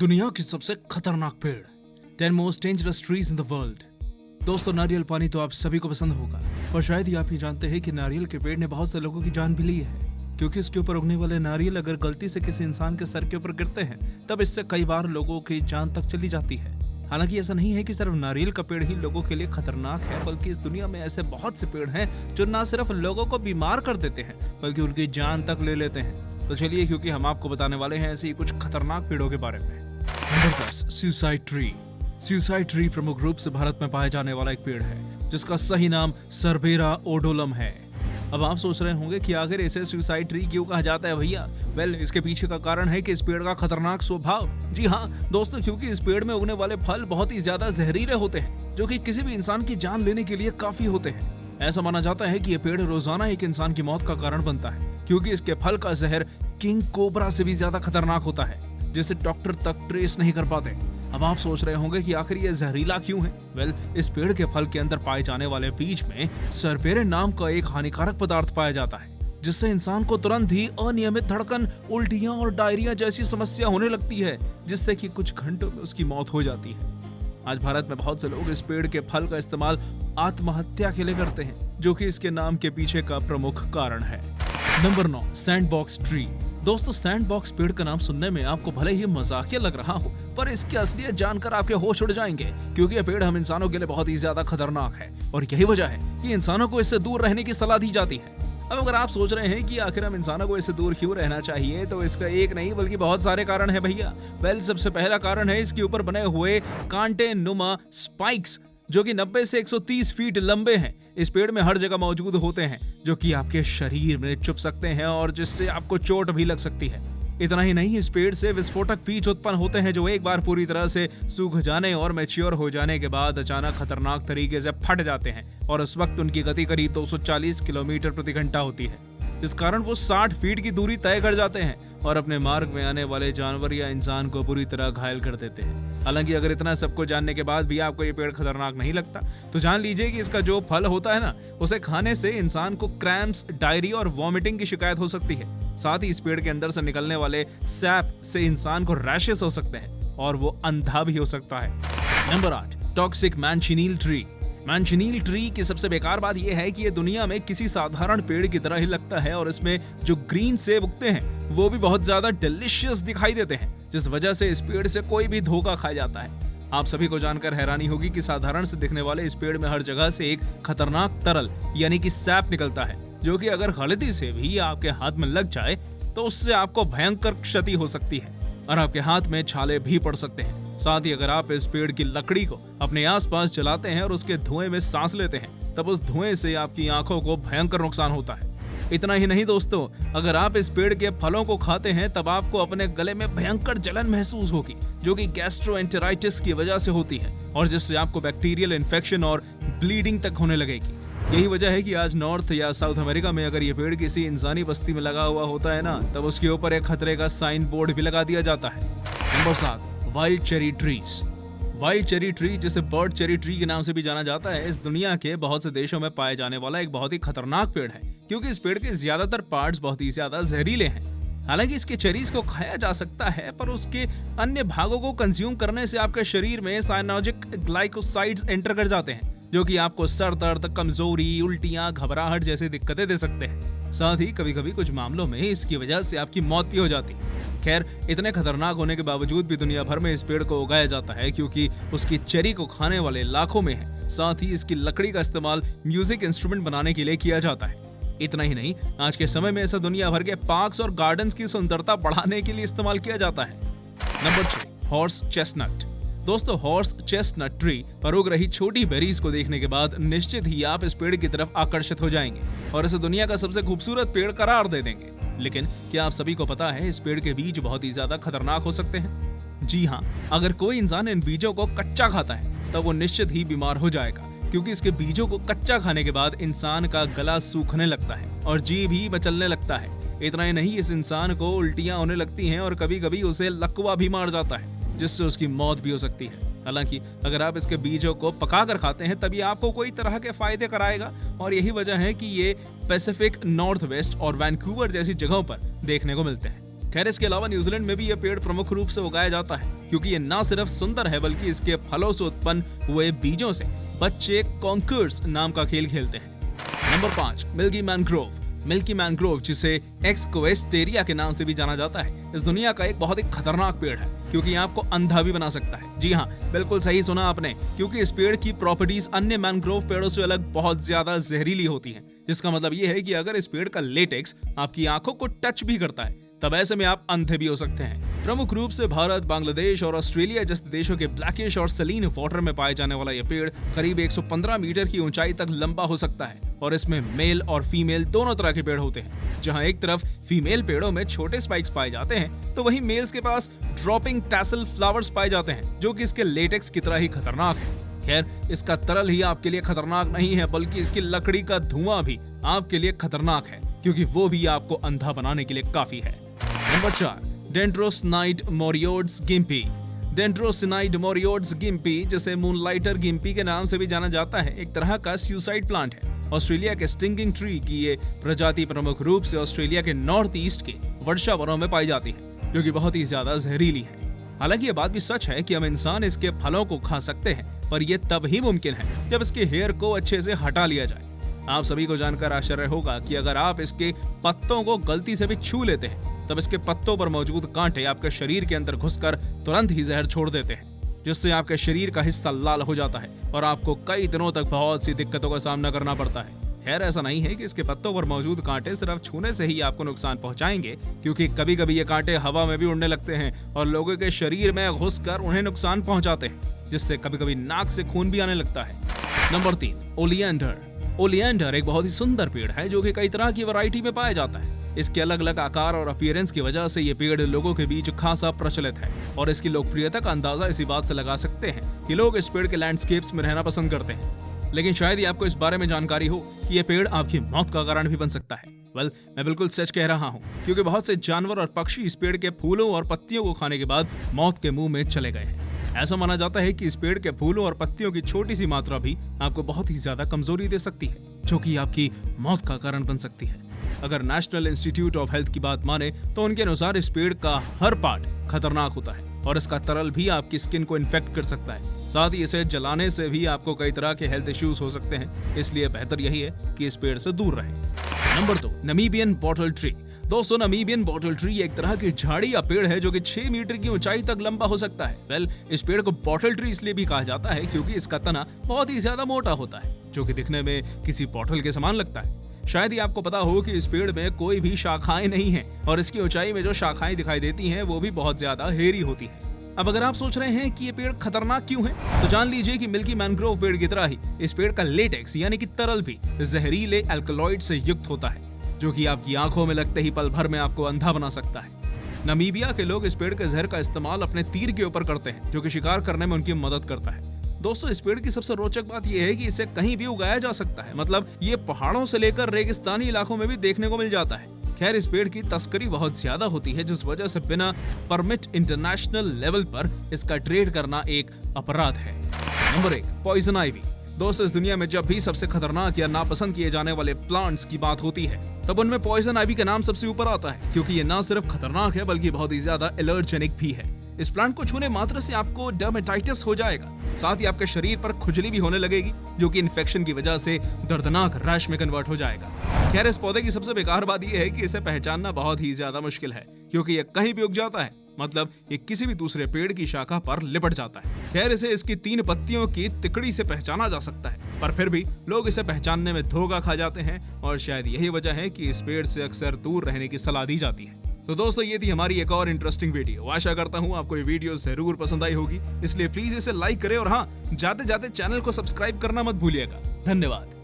दुनिया की सबसे खतरनाक पेड़ 10 most dangerous trees in the world. दोस्तों, नारियल पानी तो आप सभी को पसंद होगा, और शायद ही आप ये जानते हैं कि नारियल के पेड़ ने बहुत से लोगों की जान भी ली है, क्योंकि इसके ऊपर उगने वाले नारियल अगर गलती से किसी इंसान के सर के ऊपर गिरते हैं तब इससे कई बार लोगों की जान तक चली जाती है। हालांकि ऐसा नहीं है कि सिर्फ नारियल का पेड़ ही लोगों के लिए खतरनाक है, बल्कि इस दुनिया में ऐसे बहुत से पेड़ हैं जो न सिर्फ लोगों को बीमार कर देते हैं बल्कि उनकी जान तक ले लेते हैं। तो चलिए, क्योंकि हम आपको बताने वाले हैं ऐसे ही कुछ खतरनाक पेड़ों के बारे में। Number 10, suicide tree. Suicide tree प्रमुख रूप से भारत में पाए जाने वाला एक पेड़ है जिसका सही नाम सरबेरा ओडोलम है। अब आप सोच रहे होंगे कि आखिर इसे सुसाइड ट्री क्यों कहा जाता है भैया? वेल, इसके पीछे का कारण है कि इस पेड़ का खतरनाक स्वभाव। जी हाँ दोस्तों, क्योंकि इस पेड़ में उगने वाले फल बहुत ही ज्यादा जहरीले होते हैं, जो कि किसी भी इंसान की जान लेने के लिए काफी होते हैं। ऐसा माना जाता है कि ये पेड़ रोजाना एक इंसान की मौत का कारण बनता है, क्योंकि इसके फल का जहर किंग कोबरा से भी ज्यादा खतरनाक होता है, जिसे डॉक्टर तक ट्रेस नहीं कर पाते। अब आप सोच रहे होंगे कि आखिर ये जहरीला क्यों है? वेल, इस पेड़ के फल के अंदर पाए जाने वाले बीज में सरबेरे नाम का एक हानिकारक पदार्थ पाया जाता है, जिससे इंसान को तुरंत ही अनियमित धड़कन, उल्टियां और डायरिया जैसी समस्या होने लगती है, जिससे कि कुछ घंटों में उसकी मौत हो जाती है। आज भारत में बहुत से लोग इस पेड़ के फल का इस्तेमाल आत्महत्या के लिए करते हैं, जो कि इसके नाम के पीछे का प्रमुख कारण है। Number 9, sandbox tree. दोस्तों, सैंडबॉक्स पेड़ का नाम सुनने में आपको भले ही मजाकिया लग रहा हो, पर इसकी असलियत जानकर आपके होश उड़ जाएंगे, क्योंकि यह पेड़ हम इंसानों के लिए बहुत ही ज्यादा खतरनाक है, और यही वजह है कि इंसानों को इससे दूर रहने की सलाह दी जाती है। अब अगर आप सोच रहे हैं कि आखिर हम इंसानों को इससे दूर क्यों रहना चाहिए, तो इसका एक नहीं बल्कि बहुत सारे कारण है भैया। वेल, सबसे पहला कारण है इसके ऊपर बने हुए कांटे नुमा स्पाइक्स, जो कि 90 से 130 फीट लंबे हैं। इस पेड़ में हर जगह मौजूद होते हैं, जो कि आपके शरीर में चुभ सकते हैं और जिससे आपको चोट भी लग सकती है। इतना ही नहीं, इस पेड़ से विस्फोटक बीज उत्पन्न होते हैं, जो एक बार पूरी तरह से सूख जाने और मैच्योर हो जाने के बाद अचानक खतरनाक तरीके से फट जाते हैं, और उस वक्त उनकी गति करीब 240 किलोमीटर प्रति घंटा होती है। इस कारण वो 60 फीट की दूरी तय कर जाते हैं और अपने मार्ग में आने वाले जानवर या इंसान को बुरी तरह घायल कर देते हैं। हालांकि अगर इतना सबको जानने के बाद भी आपको ये पेड़ खतरनाक नहीं लगता, तो जान लीजिए कि इसका जो फल होता है ना, उसे खाने से इंसान को क्रैम्प्स, डायरिया और वॉमिटिंग की शिकायत हो सकती है। साथ ही इस पेड़ के अंदर से निकलने वाले सैप से इंसान को रैशेस हो सकते हैं और वो अंधा भी हो सकता है। Number 8, toxic manchineel tree. Manchineel tree की सबसे बेकार बात यह है कि ये दुनिया में किसी साधारण पेड़ की तरह ही लगता है, और इसमें जो ग्रीन सेब उगते हैं वो भी बहुत ज्यादा डिलीशियस दिखाई देते हैं, जिस वजह से इस पेड़ से कोई भी धोखा खा जाता है। आप सभी को जानकर हैरानी होगी कि साधारण से दिखने वाले इस पेड़ में हर जगह से एक खतरनाक तरल यानी कि सैप निकलता है, जो कि अगर गलती से भी आपके हाथ में लग जाए तो उससे आपको भयंकर क्षति हो सकती है और आपके हाथ में छाले भी पड़ सकते हैं। साथ ही अगर आप इस पेड़ की लकड़ी को अपने आसपास जलाते हैं और उसके धुएं में सांस लेते हैं, तब उस धुएं से आपकी आंखों को भयंकर नुकसान होता है। इतना ही नहीं दोस्तों, अगर आप इस पेड़ के फलों को खाते हैं तब आपको अपने गले में भयंकर जलन महसूस होगी, जो कि गैस्ट्रोएंटेराइटिस की वजह से होती है, और जिससे आपको बैक्टीरियल इन्फेक्शन और ब्लीडिंग तक होने लगेगी। यही वजह है कि आज नॉर्थ या साउथ अमेरिका में अगर ये पेड़ किसी इंसानी बस्ती में लगा हुआ होता है ना, तब उसके ऊपर एक खतरे का साइन बोर्ड भी लगा दिया जाता है। Number 7, wild cherry trees. Wild cherry tree, जिसे बर्ड चेरी ट्री के नाम से भी जाना जाता है, इस दुनिया के बहुत से देशों में पाए जाने वाला एक बहुत ही खतरनाक पेड़ है, क्योंकि इस पेड़ के ज्यादातर पार्ट्स बहुत ही ज्यादा जहरीले हैं। हालांकि इसके चेरीज को खाया जा सकता है, पर उसके अन्य भागों को कंज्यूम करने से आपके शरीर में साइनाजिक ग्लाइकोसाइड्स एंटर कर जाते हैं, जो कि आपको सर दर्द, कमजोरी, उल्टियां, घबराहट जैसी दिक्कतें दे सकते हैं। साथ ही कभी कभी कुछ मामलों में इसकी वजह से आपकी मौत भी हो जाती है। खैर, इतने खतरनाक होने के बावजूद भी दुनिया भर में इस पेड़ को उगाया जाता है, क्योंकि उसकी चेरी को खाने वाले लाखों में हैं। साथ ही इसकी लकड़ी का इस्तेमाल म्यूजिक इंस्ट्रूमेंट बनाने के लिए किया जाता है। इतना ही नहीं, आज के समय में इसे दुनिया भर के पार्क्स और गार्डन्स की सुंदरता बढ़ाने के लिए इस्तेमाल किया जाता है। Number 6, horse chestnut. दोस्तों, हॉर्स चेस्टनट ट्री पर उग रही छोटी बेरीज को देखने के बाद निश्चित ही आप इस पेड़ की तरफ आकर्षित हो जाएंगे और इसे दुनिया का सबसे खूबसूरत पेड़ करार दे देंगे। लेकिन क्या आप सभी को पता है इस पेड़ के बीज बहुत ही ज्यादा खतरनाक हो सकते हैं? जी हाँ, अगर कोई इंसान इन बीजों को कच्चा खाता है तब वो निश्चित ही बीमार हो जाएगा, क्योंकि इसके बीजों को कच्चा खाने के बाद इंसान का गला सूखने लगता है और जीभ भी मचलने लगता है। इतना ही नहीं, इस इंसान को उल्टियां होने लगती हैं और कभी कभी उसे लकवा भी मार जाता है, जिससे उसकी मौत भी हो सकती है। हालांकि अगर आप इसके बीजों को पकाकर खाते हैं तभी आपको कोई तरह के फायदे कराएगा, और यही वजह है कि ये पैसिफिक नॉर्थ वेस्ट और वैंकूवर जैसी जगहों पर देखने को मिलते हैं। खैर, इसके अलावा न्यूजीलैंड में भी यह पेड़ प्रमुख रूप से उगाया जाता है, क्योंकि ये ना सिर्फ सुंदर है बल्कि इसके फलों से उत्पन्न हुए बीजों से बच्चे कॉन्कर्स नाम का खेल खेलते हैं। Number 5, milky mangrove. Milky mangrove, जिसे एक्सक्वेस्टेरिया के नाम से भी जाना जाता है, इस दुनिया का एक बहुत ही खतरनाक पेड़ है क्योंकि आपको अंधा भी बना सकता है। जी हाँ, बिल्कुल सही सुना आपने, क्योंकि इस पेड़ की प्रॉपर्टीज अन्य मैनग्रोव पेड़ों से अलग बहुत ज्यादा जहरीली होती हैं। जिसका मतलब ये है कि अगर इस पेड़ का लेटेक्स आपकी आंखों को टच भी करता है तब ऐसे में आप अंधे भी हो सकते हैं। प्रमुख रूप से भारत, बांग्लादेश और ऑस्ट्रेलिया जैसे देशों के ब्लैकिश और सलीन वाटर में पाए जाने वाला यह पेड़ करीब 115 मीटर की ऊंचाई तक लंबा हो सकता है और इसमें मेल और फीमेल दोनों तरह के पेड़ होते हैं। जहां एक तरफ फीमेल पेड़ों में छोटे स्पाइक्स पाए जाते हैं तो वहीं मेल्स के पास ड्रॉपिंग टैसल फ्लावर्स पाए जाते हैं, जो कि इसके लेटेक्स की तरह ही खतरनाक है। खैर, इसका तरल ही आपके लिए खतरनाक नहीं है बल्कि इसकी लकड़ी का धुआं भी आपके लिए खतरनाक है, क्योंकि वो भी आपको अंधा बनाने के लिए काफी है। नंबर 4, डेंड्रोसिनाइड मोरियोड्स गिम्पी। डेंड्रोसिनाइड मोरियोड्स गिम्पी, जिसे मूनलाइटर गिम्पी के नाम से भी जाना जाता है, एक तरह का सुसाइड प्लांट है। ऑस्ट्रेलिया के स्टिंगिंग ट्री की ये प्रजाति प्रमुख रूप से ऑस्ट्रेलिया के नॉर्थ ईस्ट के वर्षा वनों में पाई जाती है, जो कि बहुत ही ज्यादा जहरीली है। हालांकि ये बात भी सच है कि हम इंसान इसके फलों को खा सकते हैं, पर यह तब ही मुमकिन है जब इसके हेयर को अच्छे से हटा लिया जाए। आप सभी को जानकर आश्चर्य होगा कि अगर आप इसके पत्तों को गलती से भी छू लेते हैं तब इसके पत्तों पर मौजूद कांटे आपके शरीर के अंदर घुसकर तुरंत ही जहर छोड़ देते हैं, जिससे आपके शरीर का हिस्सा लाल हो जाता है और आपको कई दिनों तक बहुत सी दिक्कतों का सामना करना पड़ता है। खैर, ऐसा नहीं है कि इसके पत्तों पर मौजूद कांटे सिर्फ छूने से ही आपको नुकसान पहुंचाएंगे, क्योंकि कभी कभी ये कांटे हवा में भी उड़ने लगते हैं और लोगों के शरीर में घुसकर उन्हें नुकसान पहुंचाते हैं, जिससे कभी कभी नाक से खून भी आने लगता है। Number 3, oleander. ओलियंडर एक बहुत ही सुंदर पेड़ है जो कि कई तरह की वैरायटी में पाया जाता है। इसके अलग अलग आकार और अपीयरेंस की वजह से ये पेड़ लोगों के बीच खासा प्रचलित है और इसकी लोकप्रियता का अंदाजा इसी बात से लगा सकते हैं कि लोग इस पेड़ के लैंडस्केप्स में रहना पसंद करते हैं। लेकिन शायद ही आपको इस बारे में जानकारी हो कि ये पेड़ आपकी मौत का कारण भी बन सकता है। मैं बिल्कुल सच कह रहा हूँ, क्योंकि बहुत से जानवर और पक्षी इस पेड़ के फूलों और पत्तियों को खाने के बाद मौत के मुंह में चले गए हैं। ऐसा माना जाता है कि इस पेड़ के फूलों और पत्तियों की छोटी सी मात्रा भी आपको बहुत ही ज्यादा कमजोरी दे सकती है, जो कि आपकी मौत का कारण बन सकती है। अगर नेशनल इंस्टीट्यूट ऑफ हेल्थ की बात माने तो उनके अनुसार इस पेड़ का हर पार्ट खतरनाक होता है और इसका तरल भी आपकी स्किन को इन्फेक्ट कर सकता है। साथ ही इसे जलाने से भी आपको कई तरह के हेल्थ इश्यूज हो सकते हैं, इसलिए बेहतर यही है कि इस पेड़ से दूर रहें। Number 2, Namibian bottle tree. दोस्तों, नमीबियन बॉटल ट्री एक तरह की झाड़ी या पेड़ है जो कि 6 मीटर की ऊंचाई तक लंबा हो सकता है। इस पेड़ को बॉटल ट्री इसलिए भी कहा जाता है क्योंकि इसका तना बहुत ही ज्यादा मोटा होता है, जो कि दिखने में किसी बॉटल के समान लगता है। शायद ही आपको पता हो कि इस पेड़ में कोई भी शाखाएं नहीं है और इसकी ऊंचाई में जो शाखाएं दिखाई देती हैं वो भी बहुत ज्यादा हेरी होती है। अब अगर आप सोच रहे हैं कि ये पेड़ खतरनाक क्यों है, तो जान लीजिए कि मिल्की मैनग्रोव पेड़ की तरह ही इस पेड़ का लेटेक्स यानी कि तरल भी जहरीले एल्कलॉइड से युक्त होता है, जो कि आपकी आंखों में लगते ही पल भर में आपको अंधा बना सकता है। नमीबिया के लोग इस पेड़ के जहर का इस्तेमाल अपने तीर के ऊपर करते हैं, जो कि शिकार करने में उनकी मदद करता है। दोस्तों, इस पेड़ की सबसे रोचक बात यह है कि इसे कहीं भी उगाया जा सकता है, मतलब ये पहाड़ों से लेकर रेगिस्तानी इलाकों में भी देखने को मिल जाता है। खैर, इस पेड़ की तस्करी बहुत ज्यादा होती है, जिस वजह से बिना परमिट इंटरनेशनल लेवल पर इसका ट्रेड करना एक अपराध है। Number 1, poison ivy. दोस्तों, इस दुनिया में जब भी सबसे खतरनाक या नापसंद किए जाने वाले प्लांट्स की बात होती है तब उनमें पॉइजन आइवी का नाम सबसे ऊपर आता है, क्योंकि ये ना सिर्फ खतरनाक है बल्कि बहुत ही ज्यादा एलर्जेनिक भी है। इस प्लांट को छूने मात्र से आपको डर्मेटाइटिस हो जाएगा, साथ ही आपके शरीर पर खुजली भी होने लगेगी, जो कि इन्फेक्शन की वजह से दर्दनाक रैश में कन्वर्ट हो जाएगा। खैर, इस पौधे की सबसे बेकार बात यह है कि इसे पहचानना बहुत ही ज्यादा मुश्किल है, क्योंकि यह कहीं भी उग जाता है, मतलब ये किसी भी दूसरे पेड़ की शाखा पर लिपट जाता है। खैर, इसे इसकी 3 पत्तियों की तिकड़ी से पहचाना जा सकता है, पर फिर भी लोग इसे पहचानने में धोखा खा जाते हैं और शायद यही वजह है कि इस पेड़ से अक्सर दूर रहने की सलाह दी जाती है। तो दोस्तों, ये थी हमारी एक और इंटरेस्टिंग वीडियो। आशा करता हूँ आपको ये वीडियो जरूर पसंद आई होगी, इसलिए प्लीज इसे लाइक करें और हाँ, जाते जाते चैनल को सब्सक्राइब करना मत भूलिएगा। धन्यवाद।